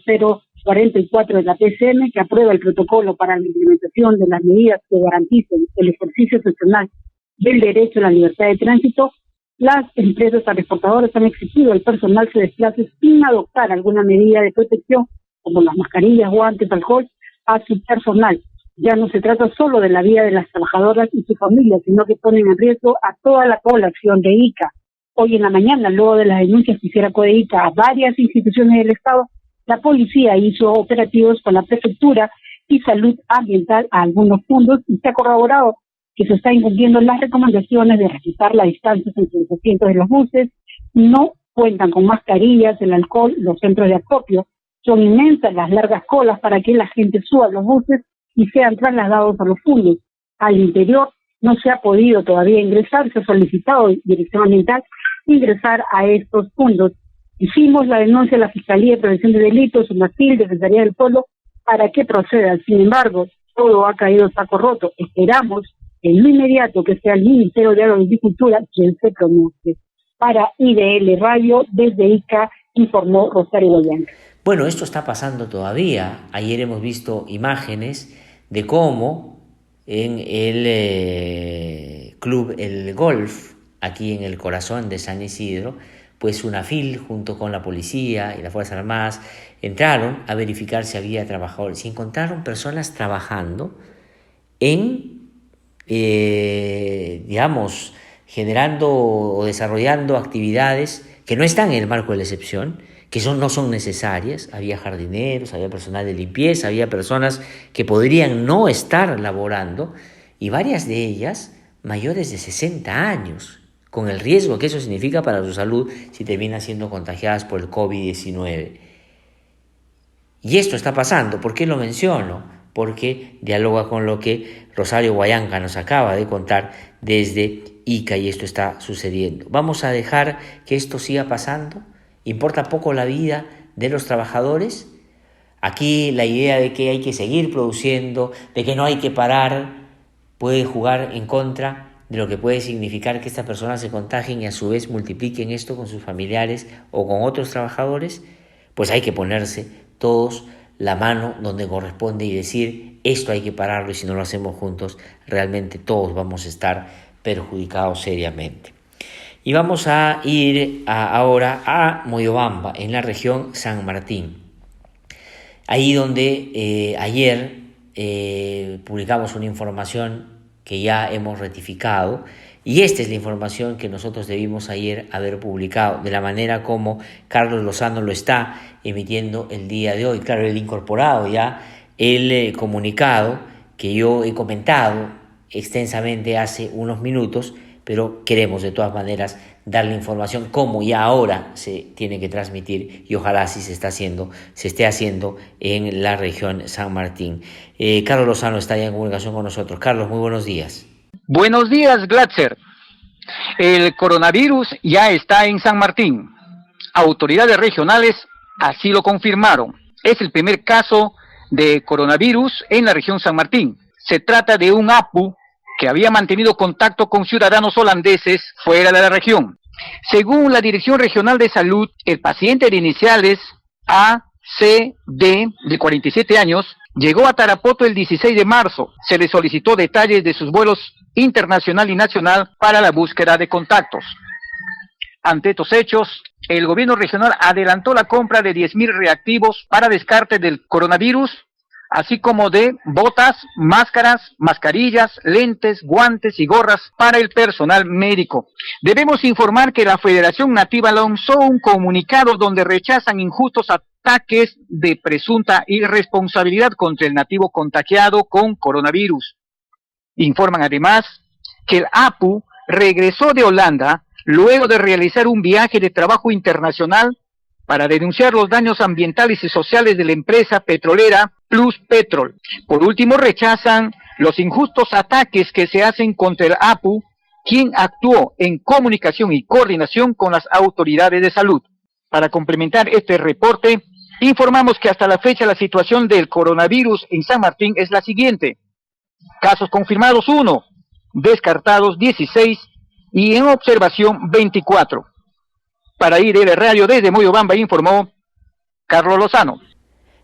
044 de la PCM, que aprueba el protocolo para la implementación de las medidas que garanticen el ejercicio excepcional del derecho a la libertad de tránsito, las empresas agroexportadoras han exigido al personal se desplace sin adoptar alguna medida de protección, como las mascarillas, guantes, alcohol, a su personal. Ya no se trata solo de la vida de las trabajadoras y sus familias, sino que ponen en riesgo a toda la población de Ica. Hoy en la mañana, luego de las denuncias que hiciera CODEICA a varias instituciones del Estado, la policía hizo operativos con la prefectura y salud ambiental a algunos puntos y se ha corroborado que se está incumpliendo las recomendaciones de respetar las distancias entre los asientos de los buses, no cuentan con mascarillas, el alcohol, los centros de acopio. Son inmensas las largas colas para que la gente suba a los buses y sean trasladados a los puntos. Al interior no se ha podido todavía ingresar, se ha solicitado Dirección Ambiental ingresar a estos puntos. Hicimos la denuncia a la Fiscalía de Prevención de Delitos, UNACIL, Defensoría del Pueblo, para que proceda. Sin embargo, todo ha caído saco roto. Esperamos en lo inmediato que sea el Ministerio de Agricultura quien se pronuncie. Para IDL Radio, desde Ica, informó Rosario Guayanca. Bueno, esto está pasando todavía. Ayer hemos visto imágenes de cómo en el club El Golf, aquí en el corazón de San Isidro, pues UNAFIL junto con la policía y las Fuerzas Armadas entraron a verificar si había trabajadores y encontraron personas trabajando en, digamos, generando o desarrollando actividades que no están en el marco de la excepción, que no son necesarias. Había jardineros, había personal de limpieza, había personas que podrían no estar laborando, y varias de ellas mayores de 60 años, con el riesgo que eso significa para su salud si terminan siendo contagiadas por el COVID-19. Y esto está pasando. ¿Por qué lo menciono? Porque dialoga con lo que Rosario Guayanca nos acaba de contar desde Ica, y esto está sucediendo. ¿Vamos a dejar que esto siga pasando? ¿Importa poco la vida de los trabajadores? Aquí la idea de que hay que seguir produciendo, de que no hay que parar, puede jugar en contra de lo que puede significar que estas personas se contagien y a su vez multipliquen esto con sus familiares o con otros trabajadores. Pues hay que ponerse todos la mano donde corresponde y decir: esto hay que pararlo, y si no lo hacemos juntos, realmente todos vamos a estar perjudicados seriamente. Y vamos a ir ahora a Moyobamba, en la región San Martín. Ahí donde ayer publicamos una información que ya hemos rectificado, y esta es la información que nosotros debimos ayer haber publicado, de la manera como Carlos Lozano lo está emitiendo el día de hoy. Claro, él ha incorporado ya el comunicado que yo he comentado extensamente hace unos minutos, pero queremos de todas maneras dar la información como ya ahora se tiene que transmitir, y ojalá así se esté haciendo en la región San Martín. Carlos Lozano está ya en comunicación con nosotros. Carlos, muy buenos días. Buenos días, Glatzer. El coronavirus ya está en San Martín. Autoridades regionales así lo confirmaron. Es el primer caso de coronavirus en la región San Martín. Se trata de un APU que había mantenido contacto con ciudadanos holandeses fuera de la región. Según la Dirección Regional de Salud, el paciente de iniciales ACD, de 47 años, llegó a Tarapoto el 16 de marzo. Se le solicitó detalles de sus vuelos internacional y nacional para la búsqueda de contactos. Ante estos hechos, el gobierno regional adelantó la compra de 10.000 reactivos para descarte del coronavirus, así como de botas, máscaras, mascarillas, lentes, guantes y gorras para el personal médico. Debemos informar que la Federación Nativa lanzó un comunicado donde rechazan injustos ataques de presunta irresponsabilidad contra el nativo contagiado con coronavirus. Informan además que el APU regresó de Holanda luego de realizar un viaje de trabajo internacional para denunciar los daños ambientales y sociales de la empresa petrolera Pluspetrol. Por último, rechazan los injustos ataques que se hacen contra el APU, quien actuó en comunicación y coordinación con las autoridades de salud. Para complementar este reporte, informamos que hasta la fecha la situación del coronavirus en San Martín es la siguiente: casos confirmados 1, descartados 16 y en observación 24. Para IDL Radio desde Moyobamba informó Carlos Lozano.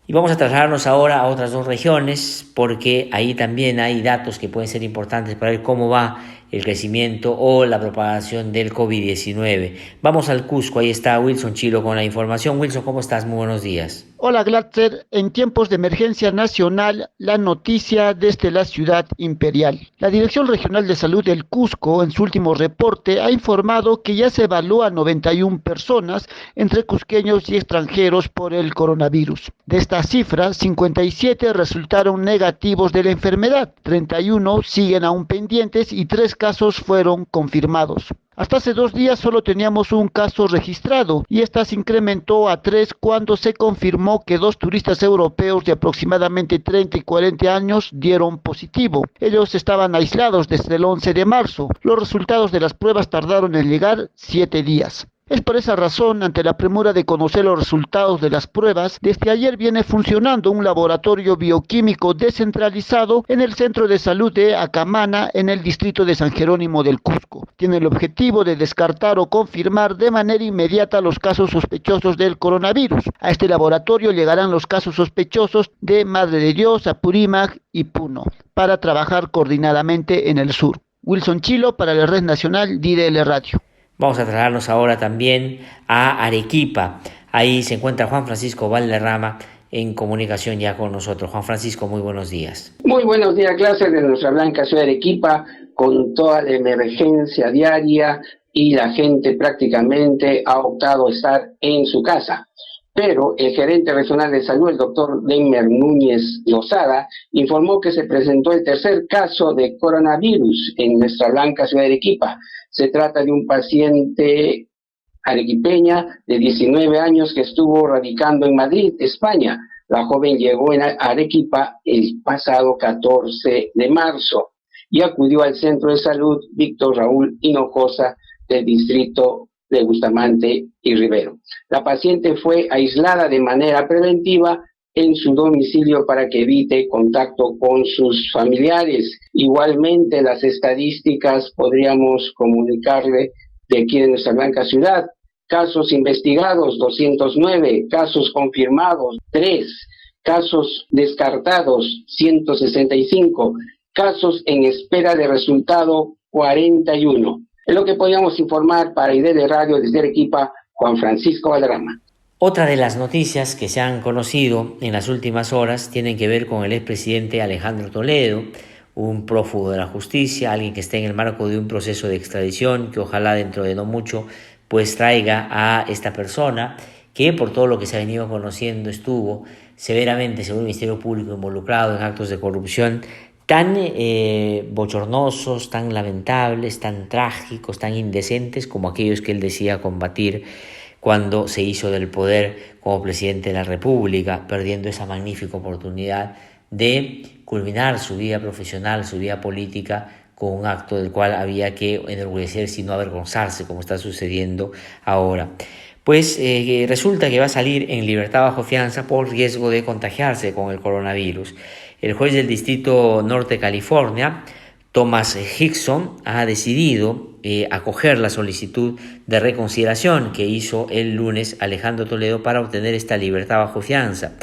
Y vamos a trasladarnos ahora a otras dos regiones, porque ahí también hay datos que pueden ser importantes para ver cómo va el crecimiento o la propagación del COVID-19. Vamos al Cusco, ahí está Wilson Chilo con la información. Wilson, ¿cómo estás? Muy buenos días. Hola, Glatzer. En tiempos de emergencia nacional, la noticia desde la ciudad imperial. La Dirección Regional de Salud del Cusco, en su último reporte, ha informado que ya se evalúa 91 personas, entre cusqueños y extranjeros, por el coronavirus. De esta cifra, 57 resultaron negativos de la enfermedad, 31 siguen aún pendientes y 3 casos fueron confirmados. Hasta hace 2 días solo teníamos un caso registrado y esta se incrementó a 3 cuando se confirmó que 2 turistas europeos de aproximadamente 30 y 40 años dieron positivo. Ellos estaban aislados desde el 11 de marzo. Los resultados de las pruebas tardaron en llegar 7 días. Es por esa razón, ante la premura de conocer los resultados de las pruebas, desde ayer viene funcionando un laboratorio bioquímico descentralizado en el Centro de Salud de Acamana, en el distrito de San Jerónimo del Cusco. Tiene el objetivo de descartar o confirmar de manera inmediata los casos sospechosos del coronavirus. A este laboratorio llegarán los casos sospechosos de Madre de Dios, Apurímac y Puno, para trabajar coordinadamente en el sur. Wilson Chilo para la Red Nacional de IDL Radio. Vamos a trasladarnos ahora también a Arequipa. Ahí se encuentra Juan Francisco Valderrama en comunicación ya con nosotros. Juan Francisco, muy buenos días. Muy buenos días, clases de nuestra blanca ciudad de Arequipa, con toda la emergencia diaria y la gente prácticamente ha optado a estar en su casa. Pero el gerente regional de salud, el doctor Denmer Núñez Lozada, informó que se presentó el tercer caso de coronavirus en nuestra blanca ciudad de Arequipa. Se trata de un paciente arequipeña de 19 años que estuvo radicando en Madrid, España. La joven llegó a Arequipa el pasado 14 de marzo y acudió al centro de salud Víctor Raúl Hinojosa del distrito de Bustamante y Rivero. La paciente fue aislada de manera preventiva en su domicilio para que evite contacto con sus familiares. Igualmente, las estadísticas podríamos comunicarle de aquí de nuestra blanca ciudad. Casos investigados, 209, casos confirmados, 3, casos descartados, 165, casos en espera de resultado, 41. Es lo que podíamos informar para IDL Radio desde Arequipa, Juan Francisco Valderrama. Otra de las noticias que se han conocido en las últimas horas tienen que ver con el expresidente Alejandro Toledo, un prófugo de la justicia, alguien que está en el marco de un proceso de extradición que ojalá dentro de no mucho pues traiga a esta persona que por todo lo que se ha venido conociendo estuvo severamente, según el Ministerio Público, involucrado en actos de corrupción tan bochornosos, tan lamentables, tan trágicos, tan indecentes como aquellos que él decía combatir cuando se hizo del poder como presidente de la República, perdiendo esa magnífica oportunidad de culminar su vida profesional, su vida política, con un acto del cual había que enorgullecerse y no avergonzarse, como está sucediendo ahora. Pues resulta que va a salir en libertad bajo fianza por riesgo de contagiarse con el coronavirus. El juez del Distrito Norte de California, Thomas Hickson, ha decidido acoger la solicitud de reconsideración que hizo el lunes Alejandro Toledo para obtener esta libertad bajo fianza.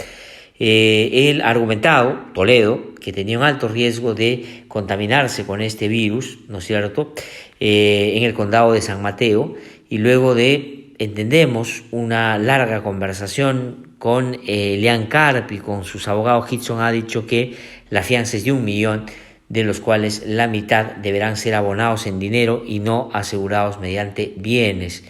Él ha argumentado, Toledo, que tenía un alto riesgo de contaminarse con este virus, ¿no es cierto?, en el condado de San Mateo, y luego de, entendemos, una larga conversación con Leán Carpi, con sus abogados, Hickson ha dicho que la fianza es de $1 millón, de los cuales la mitad deberán ser abonados en dinero y no asegurados mediante bienes.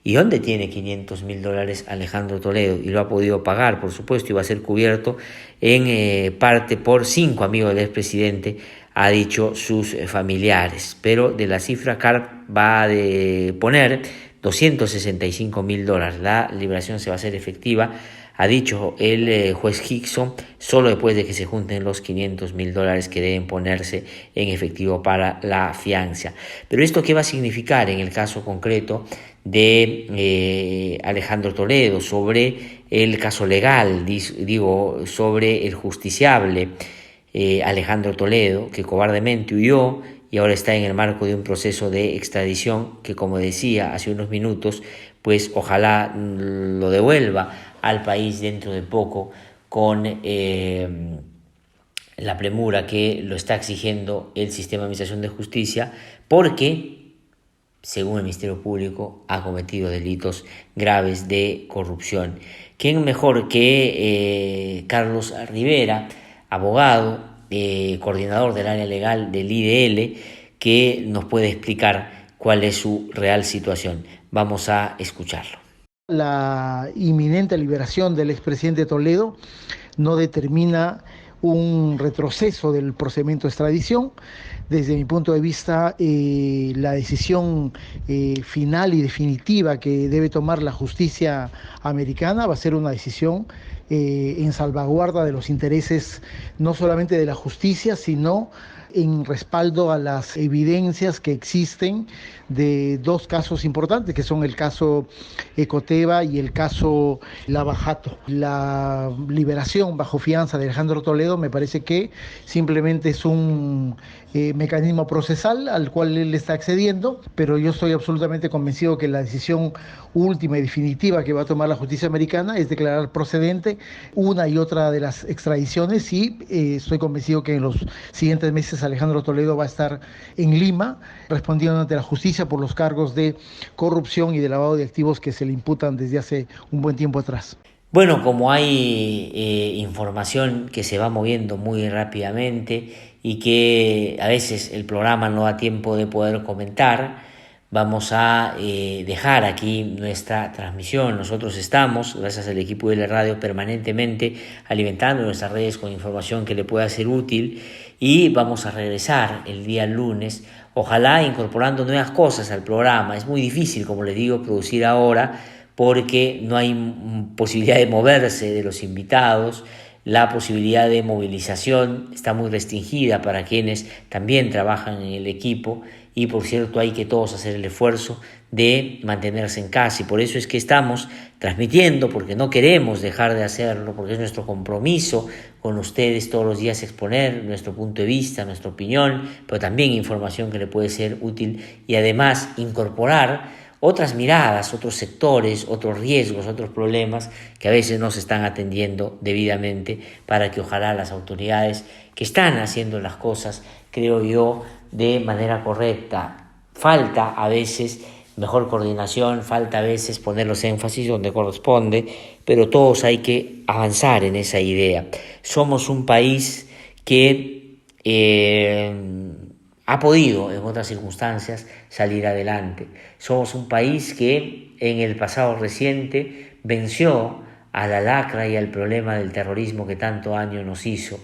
¿Y dónde tiene $500,000 Alejandro Toledo? Y lo ha podido pagar, por supuesto, y va a ser cubierto en parte por 5 amigos del expresidente, ha dicho sus familiares. Pero de la cifra, CARP va a poner $265,000. La liberación se va a hacer efectiva, ha dicho el juez Hickson, solo después de que se junten los $500,000 que deben ponerse en efectivo para la fianza. Pero ¿esto qué va a significar en el caso concreto de Alejandro Toledo? Sobre el caso legal, sobre el justiciable Alejandro Toledo, que cobardemente huyó y ahora está en el marco de un proceso de extradición que, como decía hace unos minutos, pues ojalá lo devuelva al país dentro de poco con la premura que lo está exigiendo el sistema de administración de justicia, porque, según el Ministerio Público, ha cometido delitos graves de corrupción. ¿Quién mejor que Carlos Rivera, abogado, coordinador del área legal del IDL, que nos puede explicar cuál es su real situación? Vamos a escucharlo. La inminente liberación del expresidente Toledo no determina un retroceso del procedimiento de extradición. Desde mi punto de vista, la decisión final y definitiva que debe tomar la justicia americana va a ser una decisión en salvaguarda de los intereses no solamente de la justicia, sino en respaldo a las evidencias que existen de 2 casos importantes, que son el caso Ecoteva y el caso Lava Jato. La liberación bajo fianza de Alejandro Toledo me parece que simplemente es un mecanismo procesal al cual él está accediendo, pero yo estoy absolutamente convencido que la decisión última y definitiva que va a tomar la justicia americana es declarar procedente una y otra de las extradiciones, y estoy convencido que en los siguientes meses Sánchez Alejandro Toledo va a estar en Lima respondiendo ante la justicia por los cargos de corrupción y de lavado de activos que se le imputan desde hace un buen tiempo atrás. Bueno, como hay información que se va moviendo muy rápidamente y que a veces el programa no da tiempo de poder comentar, vamos a dejar aquí nuestra transmisión. Nosotros estamos, gracias al equipo de la radio, permanentemente alimentando nuestras redes con información que le pueda ser útil, y vamos a regresar el día lunes, ojalá incorporando nuevas cosas al programa. Es muy difícil, como les digo, producir ahora porque no hay posibilidad de moverse de los invitados. La posibilidad de movilización está muy restringida para quienes también trabajan en el equipo, y por cierto hay que todos hacer el esfuerzo de mantenerse en casa, y por eso es que estamos transmitiendo, porque no queremos dejar de hacerlo, porque es nuestro compromiso con ustedes todos los días exponer nuestro punto de vista, nuestra opinión, pero también información que le puede ser útil, y además incorporar otras miradas, otros sectores, otros riesgos, otros problemas que a veces no se están atendiendo debidamente, para que ojalá las autoridades que están haciendo las cosas, creo yo, de manera correcta. Falta a veces mejor coordinación, falta a veces poner los énfasis donde corresponde, pero todos hay que avanzar en esa idea. Somos un país que ha podido en otras circunstancias salir adelante. Somos un país que en el pasado reciente venció a la lacra y al problema del terrorismo que tanto daño nos hizo,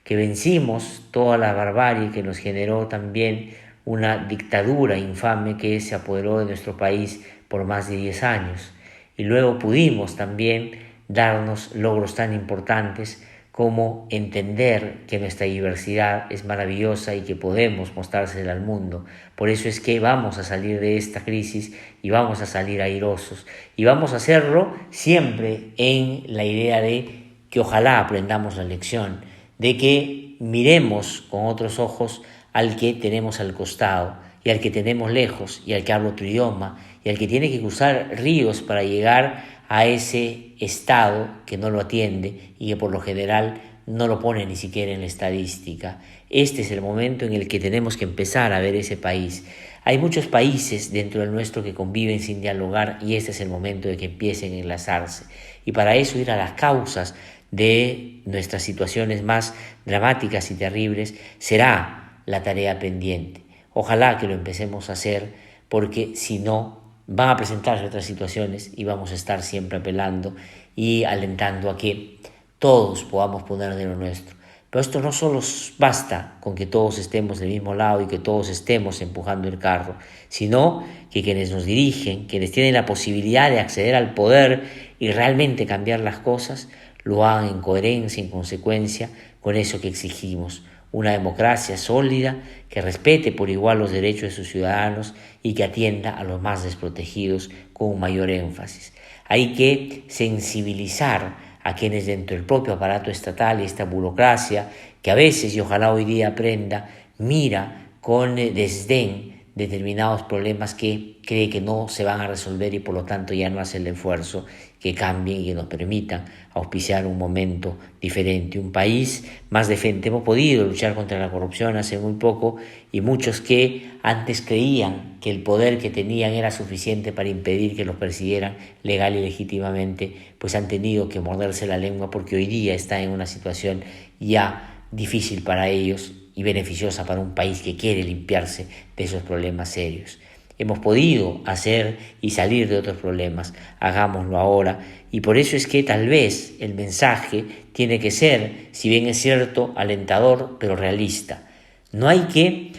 que vencimos toda la barbarie que nos generó también una dictadura infame que se apoderó de nuestro país por más de 10 años. Y luego pudimos también darnos logros tan importantes como entender que nuestra diversidad es maravillosa y que podemos mostrársela al mundo. Por eso es que vamos a salir de esta crisis y vamos a salir airosos. Y vamos a hacerlo siempre en la idea de que ojalá aprendamos la lección, de que miremos con otros ojos al que tenemos al costado, y al que tenemos lejos, y al que habla otro idioma, y al que tiene que cruzar ríos para llegar a ese estado que no lo atiende y que por lo general no lo pone ni siquiera en la estadística. Este es el momento en el que tenemos que empezar a ver ese país. Hay muchos países dentro del nuestro que conviven sin dialogar, y este es el momento de que empiecen a enlazarse. Y para eso ir a las causas de nuestras situaciones más dramáticas y terribles será la tarea pendiente. Ojalá que lo empecemos a hacer, porque si no, van a presentarse otras situaciones y vamos a estar siempre apelando y alentando a que todos podamos poner de lo nuestro. Pero esto no solo basta con que todos estemos del mismo lado y que todos estemos empujando el carro, sino que quienes nos dirigen, quienes tienen la posibilidad de acceder al poder y realmente cambiar las cosas, lo hagan en coherencia, en consecuencia con eso que exigimos. Una democracia sólida que respete por igual los derechos de sus ciudadanos y que atienda a los más desprotegidos con un mayor énfasis. Hay que sensibilizar a quienes dentro del propio aparato estatal y esta burocracia, que a veces, y ojalá hoy día aprenda, mira con desdén determinados problemas que cree que no se van a resolver, y por lo tanto ya no hace el esfuerzo que cambien y que nos permitan auspiciar un momento diferente, un país más decente. Hemos podido luchar contra la corrupción hace muy poco, y muchos que antes creían que el poder que tenían era suficiente para impedir que los persiguieran legal y legítimamente, pues han tenido que morderse la lengua, porque hoy día está en una situación ya difícil para ellos y beneficiosa para un país que quiere limpiarse de esos problemas serios. Hemos podido hacer y salir de otros problemas, hagámoslo ahora, y por eso es que tal vez el mensaje tiene que ser, si bien es cierto, alentador, pero realista. No hay que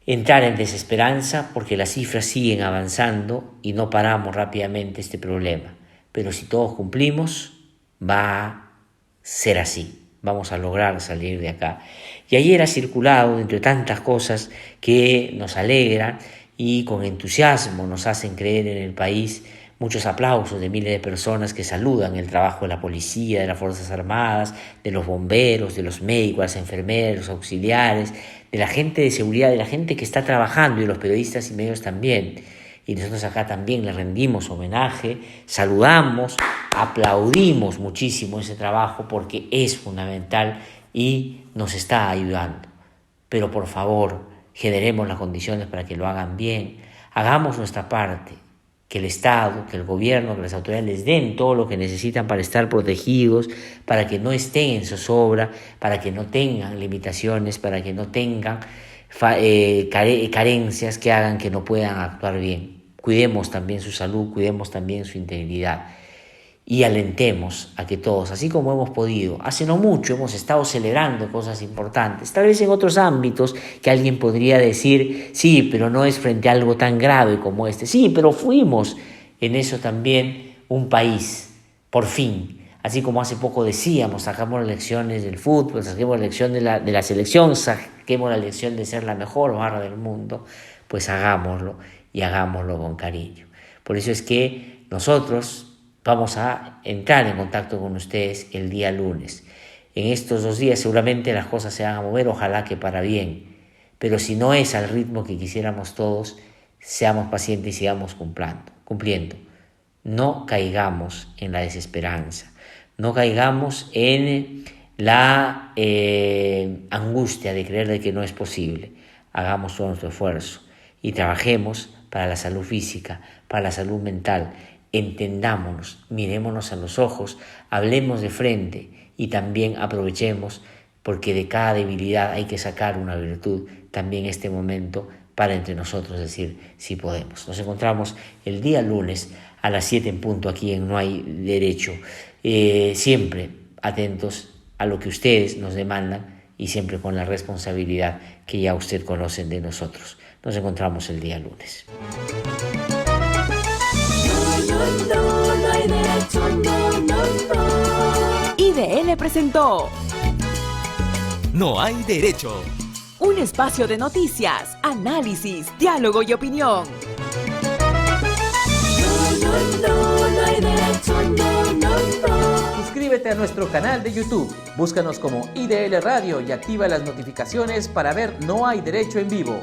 entrar en desesperanza porque las cifras siguen avanzando y no paramos rápidamente este problema, pero si todos cumplimos, va a ser así. Vamos a lograr salir de acá. Y ayer ha circulado, entre tantas cosas que nos alegran y con entusiasmo nos hacen creer en el país, muchos aplausos de miles de personas que saludan el trabajo de la policía, de las Fuerzas Armadas, de los bomberos, de los médicos, las enfermeras, los auxiliares, de la gente de seguridad, de la gente que está trabajando, y de los periodistas y medios también. Y nosotros acá también le rendimos homenaje, saludamos, aplaudimos muchísimo ese trabajo porque es fundamental y nos está ayudando. pero por favor, generemos las condiciones para que lo hagan bien, hagamos nuestra parte, que el Estado, que el gobierno, que las autoridades les den todo lo que necesitan para estar protegidos, para que no estén en zozobra, para que no tengan limitaciones, para que no tengan carencias que hagan que no puedan actuar bien. Cuidemos también su salud, cuidemos también su integridad y alentemos a que todos, así como hemos podido, hace no mucho hemos estado celebrando cosas importantes, tal vez en otros ámbitos que alguien podría decir, sí, pero no es frente a algo tan grave como este, sí, pero fuimos en eso también un país, por fin, así como hace poco decíamos, sacamos las lecciones del fútbol, saquemos la lección de la selección, saquemos la lección de ser la mejor barra del mundo, pues hagámoslo y hagámoslo con cariño. Por eso es que nosotros vamos a entrar en contacto con ustedes el día lunes. En estos 2 días seguramente las cosas se van a mover, ojalá que para bien. Pero si no es al ritmo que quisiéramos todos, seamos pacientes y sigamos cumpliendo. No caigamos en la desesperanza, no caigamos en la angustia de creer de que no es posible. Hagamos todo nuestro esfuerzo y trabajemos para la salud física, para la salud mental. Entendámonos, mirémonos a los ojos, hablemos de frente y también aprovechemos, porque de cada debilidad hay que sacar una virtud, también este momento para entre nosotros decir sí podemos. Nos encontramos el día lunes a las 7 en punto aquí en No Hay Derecho, siempre atentos a lo que ustedes nos demandan y siempre con la responsabilidad que ya usted conocen de nosotros. Nos encontramos el día lunes. No hay derecho, no. IDL presentó No hay derecho. un espacio de noticias, análisis, diálogo y opinión. No hay derecho, no. Suscríbete a nuestro canal de YouTube, búscanos como IDL Radio y activa las notificaciones para ver No Hay Derecho en vivo.